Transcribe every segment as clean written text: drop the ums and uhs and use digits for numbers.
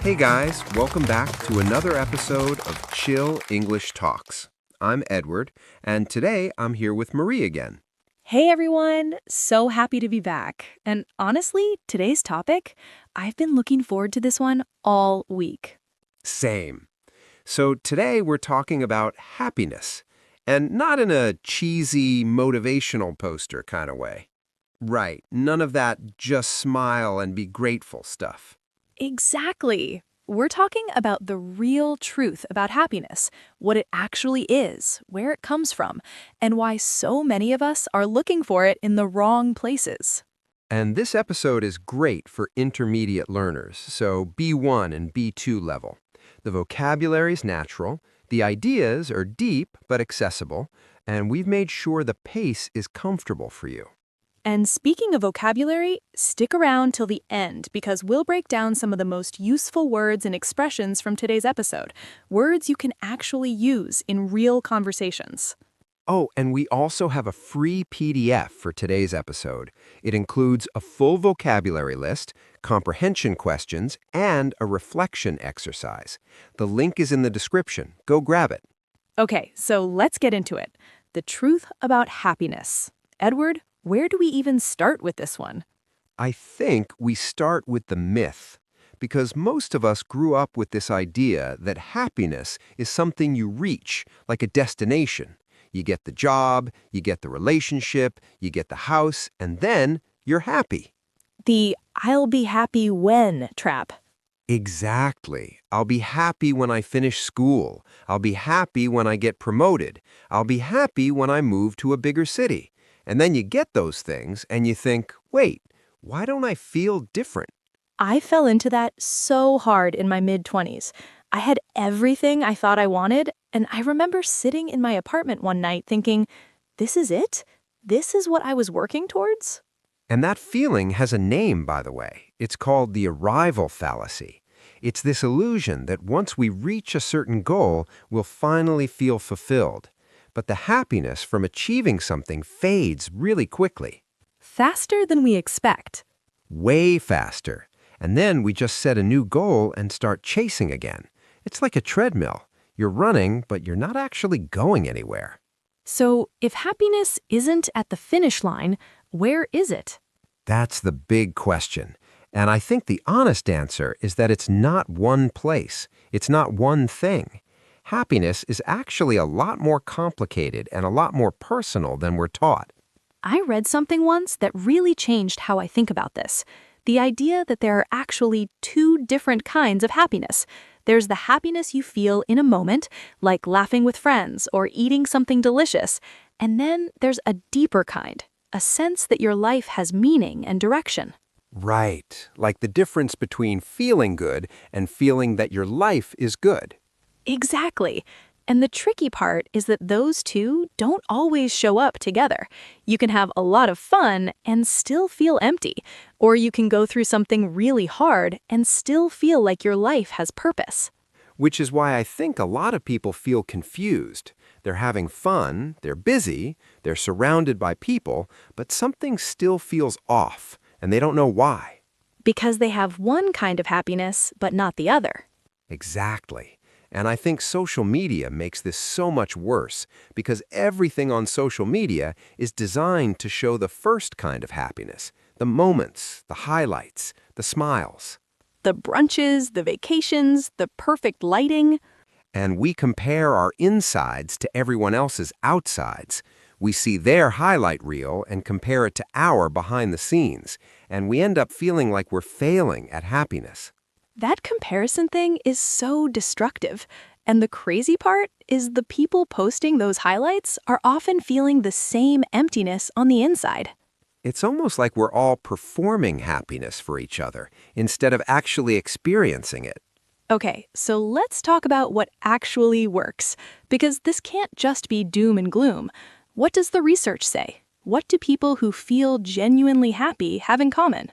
Hey guys, welcome back to another episode of Chill English Talks. I'm Edward, and today I'm here with Marie again. Hey everyone, so happy to be back. And honestly, today's topic, I've been looking forward to this one all week. Same. So today we're talking about happiness, and not in a cheesy motivational poster kind of way. Right, none of that just smile and be grateful stuff. Exactly. We're talking about the real truth about happiness, what it actually is, where it comes from, and why so many of us are looking for it in the wrong places. And this episode is great for intermediate learners, so B1 and B2 level. The vocabulary's natural, the ideas are deep but accessible, and we've made sure the pace is comfortable for you. And speaking of vocabulary, stick around till the end because we'll break down some of the most useful words and expressions from today's episode, words you can actually use in real conversations. Oh, and we also have a free PDF for today's episode. It includes a full vocabulary list, comprehension questions, and a reflection exercise. The link is in the description. Go grab it. Okay, so let's get into it. The truth about happiness. Edward, where do we even start with this one? I think we start with the myth, because most of us grew up with this idea that happiness is something you reach, like a destination. You get the job, you get the relationship, you get the house, and then you're happy. The I'll be happy when trap. Exactly. I'll be happy when I finish school. I'll be happy when I get promoted. I'll be happy when I move to a bigger city. And then you get those things and you think, wait, why don't I feel different? I fell into that so hard in my mid-20s. I had everything I thought I wanted, and I remember sitting in my apartment one night thinking, this is it? This is what I was working towards? And that feeling has a name, by the way. It's called the arrival fallacy. It's this illusion that once we reach a certain goal, we'll finally feel fulfilled. But the happiness from achieving something fades really quickly. Faster than we expect. Way faster. And then we just set a new goal and start chasing again. It's like a treadmill. You're running, but you're not actually going anywhere. So, if happiness isn't at the finish line, where is it? That's the big question. And I think the honest answer is that it's not one place. It's not one thing. Happiness is actually a lot more complicated and a lot more personal than we're taught. I read something once that really changed how I think about this. The idea that there are actually two different kinds of happiness. There's the happiness you feel in a moment, like laughing with friends or eating something delicious. And then there's a deeper kind, a sense that your life has meaning and direction. Right, like the difference between feeling good and feeling that your life is good. Exactly. And the tricky part is that those two don't always show up together. You can have a lot of fun and still feel empty, or you can go through something really hard and still feel like your life has purpose. Which is why I think a lot of people feel confused. They're having fun, they're busy, they're surrounded by people, but something still feels off, and they don't know why. Because they have one kind of happiness, but not the other. Exactly. And I think social media makes this so much worse because everything on social media is designed to show the first kind of happiness, the moments, the highlights, the smiles. The brunches, the vacations, the perfect lighting. And we compare our insides to everyone else's outsides. We see their highlight reel and compare it to our behind the scenes, and we end up feeling like we're failing at happiness. That comparison thing is so destructive. And the crazy part is the people posting those highlights are often feeling the same emptiness on the inside. It's almost like we're all performing happiness for each other instead of actually experiencing it. Okay, so let's talk about what actually works, because this can't just be doom and gloom. What does the research say? What do people who feel genuinely happy have in common?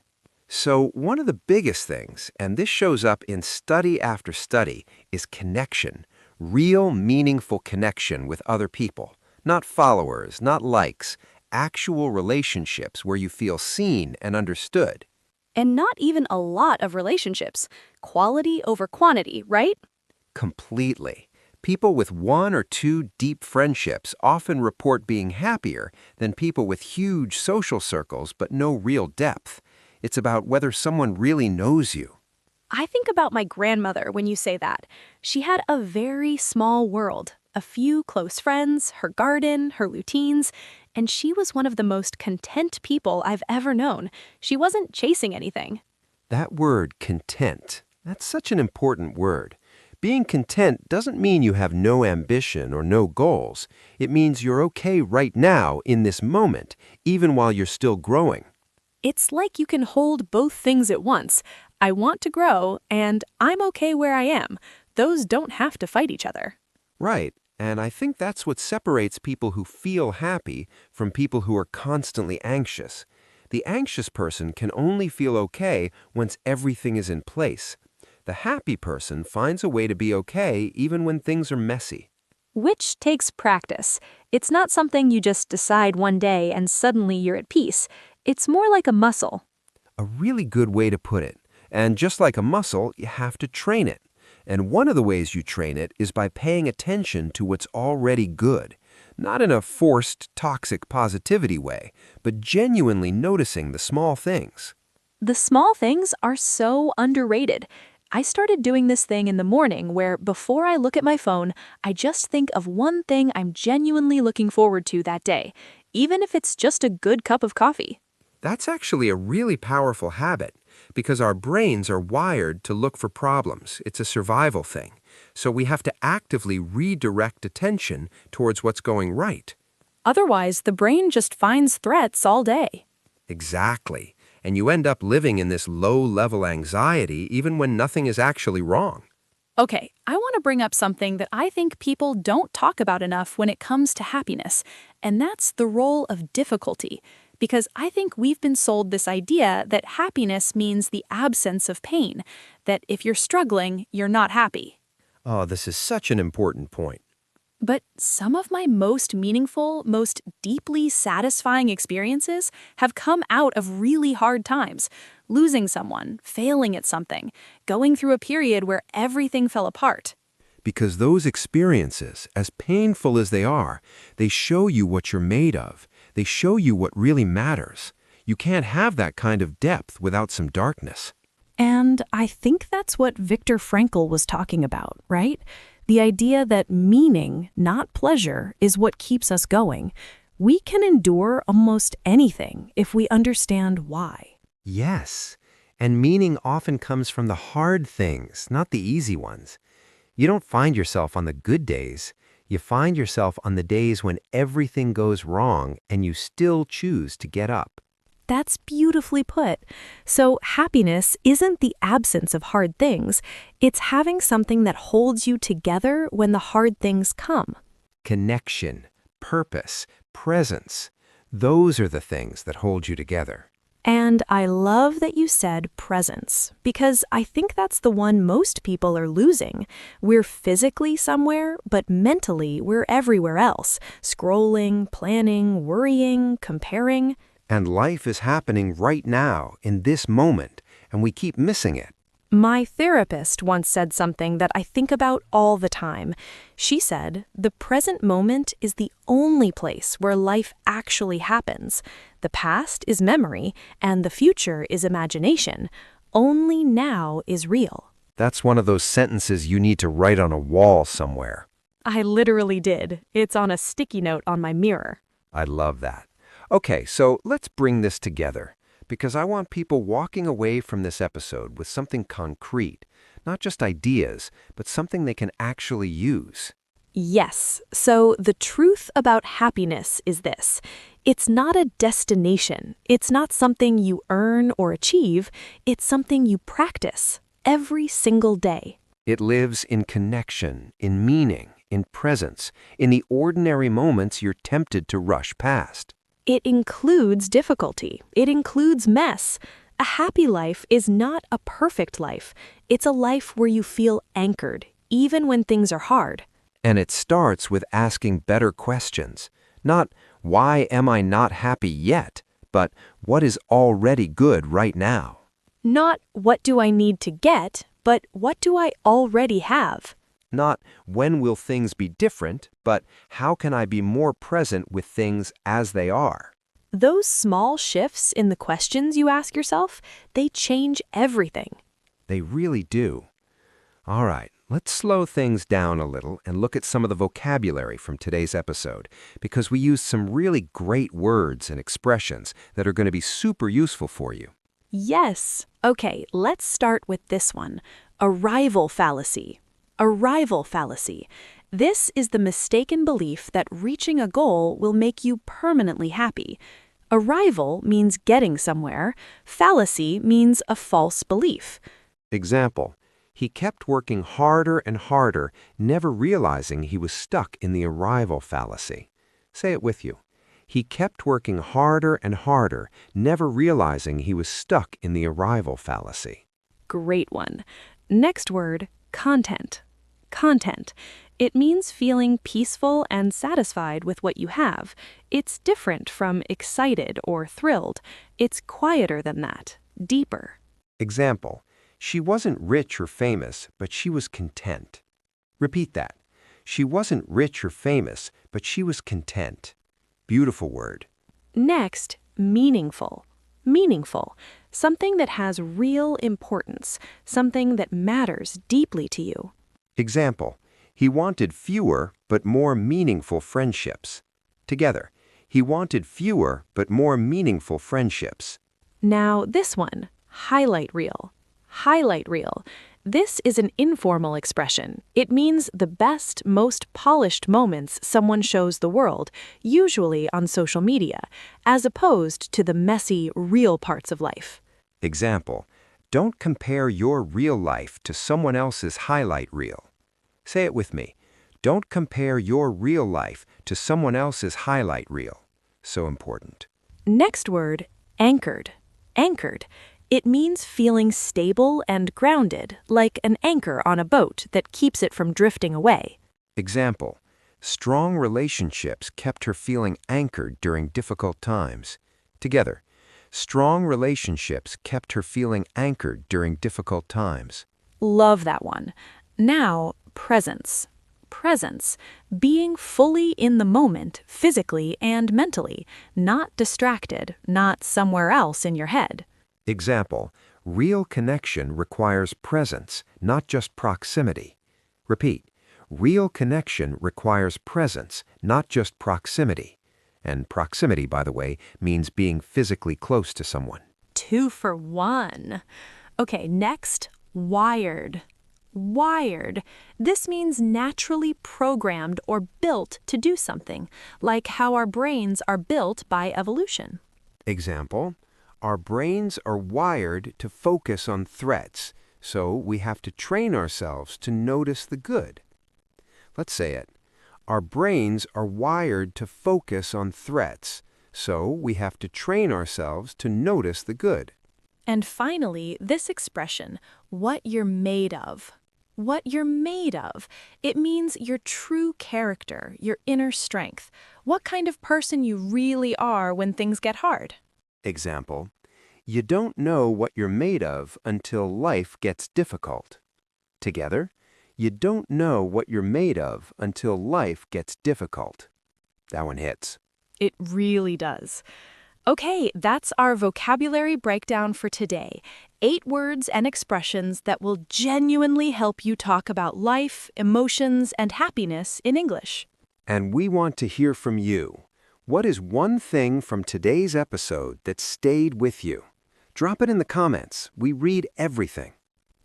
So one of the biggest things, and this shows up in study after study, is connection. Real, meaningful connection with other people. Not followers, not likes. Actual relationships where you feel seen and understood. And not even a lot of relationships. Quality over quantity, right? Completely. People with one or two deep friendships often report being happier than people with huge social circles but no real depth. It's about whether someone really knows you. I think about my grandmother when you say that. She had a very small world, a few close friends, her garden, her routines, and she was one of the most content people I've ever known. She wasn't chasing anything. That word, content, that's such an important word. Being content doesn't mean you have no ambition or no goals. It means you're okay right now in this moment, even while you're still growing. It's like you can hold both things at once. I want to grow, and I'm okay where I am. Those don't have to fight each other. Right, and I think that's what separates people who feel happy from people who are constantly anxious. The anxious person can only feel okay once everything is in place. The happy person finds a way to be okay even when things are messy. Which takes practice. It's not something you just decide one day and suddenly you're at peace. It's more like a muscle. A really good way to put it. And just like a muscle, you have to train it. And one of the ways you train it is by paying attention to what's already good. Not in a forced, toxic positivity way, but genuinely noticing the small things. The small things are so underrated. I started doing this thing in the morning where before I look at my phone, I just think of one thing I'm genuinely looking forward to that day, even if it's just a good cup of coffee. That's actually a really powerful habit because our brains are wired to look for problems. It's a survival thing. So we have to actively redirect attention towards what's going right. Otherwise, the brain just finds threats all day. Exactly. And you end up living in this low-level anxiety even when nothing is actually wrong. Okay, I want to bring up something that I think people don't talk about enough when it comes to happiness, and that's the role of difficulty. Because I think we've been sold this idea that happiness means the absence of pain, that if you're struggling, you're not happy. Oh, this is such an important point. But some of my most meaningful, most deeply satisfying experiences have come out of really hard times. Losing someone, failing at something, going through a period where everything fell apart. Because those experiences, as painful as they show you what you're made of. They show you what really matters. You can't have that kind of depth without some darkness. And I think that's what Viktor Frankl was talking about, right? The idea that meaning, not pleasure, is what keeps us going. We can endure almost anything if we understand why. Yes, and meaning often comes from the hard things, not the easy ones. You don't find yourself on the good days. You find yourself on the days when everything goes wrong and you still choose to get up. That's beautifully put. So happiness isn't the absence of hard things. It's having something that holds you together when the hard things come. Connection, purpose, presence. Those are the things that hold you together. And I love that you said presence, because I think that's the one most people are losing. We're physically somewhere, but mentally we're everywhere else, scrolling, planning, worrying, comparing. And life is happening right now, in this moment, and we keep missing it. My therapist once said something that I think about all the time. She said, the present moment is the only place where life actually happens. The past is memory, and the future is imagination. Only now is real. That's one of those sentences you need to write on a wall somewhere. I literally did. It's on a sticky note on my mirror. I love that. Okay, so let's bring this together, because I want people walking away from this episode with something concrete, not just ideas, but something they can actually use. Yes, so the truth about happiness is this. It's not a destination. It's not something you earn or achieve. It's something you practice every single day. It lives in connection, in meaning, in presence, in the ordinary moments you're tempted to rush past. It includes difficulty. It includes mess. A happy life is not a perfect life. It's a life where you feel anchored, even when things are hard. And it starts with asking better questions. Not, why am I not happy yet? But what is already good right now? Not what do I need to get, but what do I already have? Not when will things be different, but how can I be more present with things as they are? Those small shifts in the questions you ask yourself, they change everything. They really do. All right, let's slow things down a little and look at some of the vocabulary from today's episode, because we used some really great words and expressions that are going to be super useful for you. Yes. Okay, let's start with this one. Arrival fallacy. Arrival fallacy. This is the mistaken belief that reaching a goal will make you permanently happy. Arrival means getting somewhere. Fallacy means a false belief. Example, he kept working harder and harder, never realizing he was stuck in the arrival fallacy. Say it with you. He kept working harder and harder, never realizing he was stuck in the arrival fallacy. Great one. Next word, content. Content. It means feeling peaceful and satisfied with what you have. It's different from excited or thrilled. It's quieter than that, deeper. Example, she wasn't rich or famous, but she was content. Repeat that. She wasn't rich or famous, but she was content. Beautiful word. Next, meaningful. Meaningful. Something that has real importance. Something that matters deeply to you. Example, he wanted fewer but more meaningful friendships. Together, he wanted fewer but more meaningful friendships. Now this one, highlight reel. Highlight reel. This is an informal expression. It means the best, most polished moments someone shows the world, usually on social media, as opposed to the messy, real parts of life. Example, don't compare your real life to someone else's highlight reel. Say it with me. Don't compare your real life to someone else's highlight reel. So important. Next word, anchored. Anchored. It means feeling stable and grounded, like an anchor on a boat that keeps it from drifting away. Example, strong relationships kept her feeling anchored during difficult times. Together, strong relationships kept her feeling anchored during difficult times. Love that one. Now, presence. Presence. Being fully in the moment, physically and mentally, not distracted, not somewhere else in your head. Example, real connection requires presence, not just proximity. Repeat, real connection requires presence, not just proximity. And proximity, by the way, means being physically close to someone. 2 for 1. Okay, next, wired. Wired. This means naturally programmed or built to do something, like how our brains are built by evolution. Example, our brains are wired to focus on threats, so we have to train ourselves to notice the good. Let's say it. Our brains are wired to focus on threats, so we have to train ourselves to notice the good. And finally, this expression, what you're made of. What you're made of. It means your true character, your inner strength. What kind of person you really are when things get hard. Example, you don't know what you're made of until life gets difficult. Together, you don't know what you're made of until life gets difficult. That one hits. It really does. Okay, that's our vocabulary breakdown for today. 8 words and expressions that will genuinely help you talk about life, emotions, and happiness in English. And we want to hear from you. What is one thing from today's episode that stayed with you? Drop it in the comments. We read everything.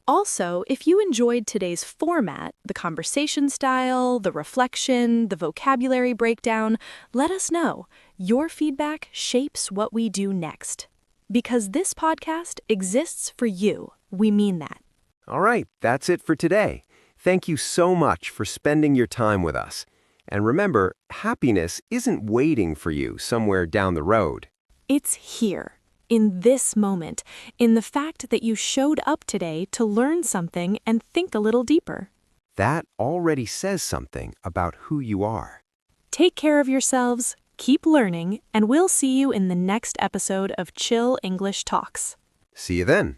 Also, if you enjoyed today's format, the conversation style, the reflection, the vocabulary breakdown, let us know. Your feedback shapes what we do next. Because this podcast exists for you. We mean that. All right, that's it for today. Thank you so much for spending your time with us. And remember, happiness isn't waiting for you somewhere down the road. It's here. In this moment, in the fact that you showed up today to learn something and think a little deeper. That already says something about who you are. Take care of yourselves, keep learning, and we'll see you in the next episode of Chill English Talks. See you then.